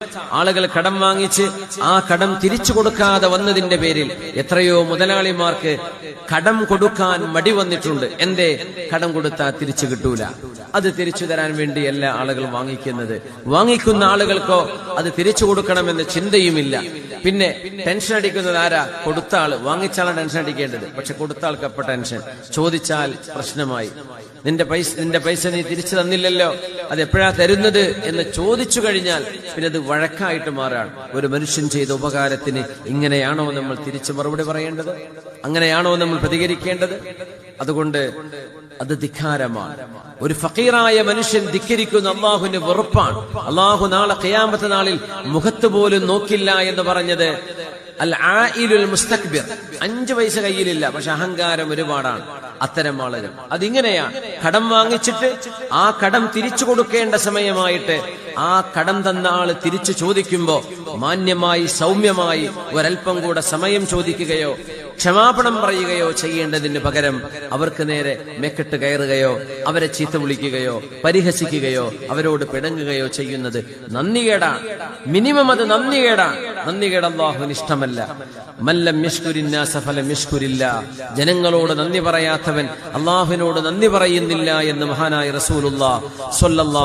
ആളുകൾ കടം വാങ്ങിച്ച് ആ കടം തിരിച്ചു കൊടുക്കാതെ വന്നതിന്റെ പേരിൽ എത്രയോ മുതലാളിമാർക്ക് കടം കൊടുക്കാൻ മടി വന്നിട്ടുണ്ട്. എന്തേ? കടം കൊടുത്താൽ തിരിച്ചു കിട്ടൂല. അത് തിരിച്ചു തരാൻ വേണ്ടി എല്ലാ ആളുകളും വാങ്ങിക്കുന്ന ആളുകൾക്കോ അത് തിരിച്ചു കൊടുക്കണമെന്ന ചിന്തയുമില്ല. പിന്നെ ടെൻഷൻ അടിക്കുന്നത് ആരാ? കൊടുത്ത ആള്. വാങ്ങിച്ചാലാണ് ടെൻഷൻ അടിക്കേണ്ടത്, പക്ഷെ കൊടുത്ത ആൾക്ക് അപ്പ ടെൻഷൻ. ചോദിച്ചാൽ പ്രശ്നമായി. നിന്റെ പൈസ നീ തിരിച്ചു തന്നില്ലല്ലോ, അത് എപ്പോഴാ തരുന്നത് എന്ന് ചോദിച്ചു കഴിഞ്ഞാൽ പിന്നെ അത് വഴക്കായിട്ട് മാറാണ്. ഒരു മനുഷ്യൻ ചെയ്ത ഉപകാരത്തിന് ഇങ്ങനെയാണോ നമ്മൾ തിരിച്ചു മറുപടി പറയേണ്ടത്? അങ്ങനെയാണോ നമ്മൾ പ്രതികരിക്കേണ്ടത്? അതുകൊണ്ട് അത് ധിക്കാരമാണ്. ഒരു ഫഖീറായ മനുഷ്യൻ ധിക്കരിക്കുന്ന അള്ളാഹുവിന് വെറുപ്പാണ്. അള്ളാഹു നാളെ ഖിയാമത്ത് നാളിൽ മുഖത്ത് പോലും നോക്കില്ല എന്ന് പറഞ്ഞത് അൽ ആയിലുൽ മുസ്തക്ബിർ. 5 പൈസ കയ്യിലില്ല, പക്ഷെ അഹങ്കാരം ഒരുപാടാണ്. അത്തരം ആളുകൾ അതിങ്ങനെയാണ്. കടം വാങ്ങിച്ചിട്ട് ആ കടം തിരിച്ചു കൊടുക്കേണ്ട സമയമായിട്ട് ആ കടം തന്ന ആള് തിരിച്ചു ചോദിക്കുമ്പോ മാന്യമായി സൗമ്യമായി ഒരൽപ്പം കൂടെ സമയം ചോദിക്കുകയോ ക്ഷമാപണം പറയുകയോ ചെയ്യേണ്ടതിന് പകരം അവർക്ക് നേരെ മെക്കെട്ട് കയറുകയോ അവരെ ചീത്ത വിളിക്കുകയോ പരിഹസിക്കുകയോ അവരോട് പിണങ്ങുകയോ ചെയ്യുന്നത് നന്ദികേടാണ്. മിനിമം അത് നന്ദികേടാണ്. നന്ദികേട് അല്ലാഹുവിന് ഇഷ്ടമല്ല. മല്ലം യശ്കുരിന്നാസ ഫലം യശ്കുരില്ലാഹ്. ജനങ്ങളോട് നന്ദി പറയാത്തവൻ അല്ലാഹുവിനോട് നന്ദി പറയുന്നില്ല എന്ന് മഹാനായ റസൂലുള്ളാഹി സ്വല്ലല്ലാഹു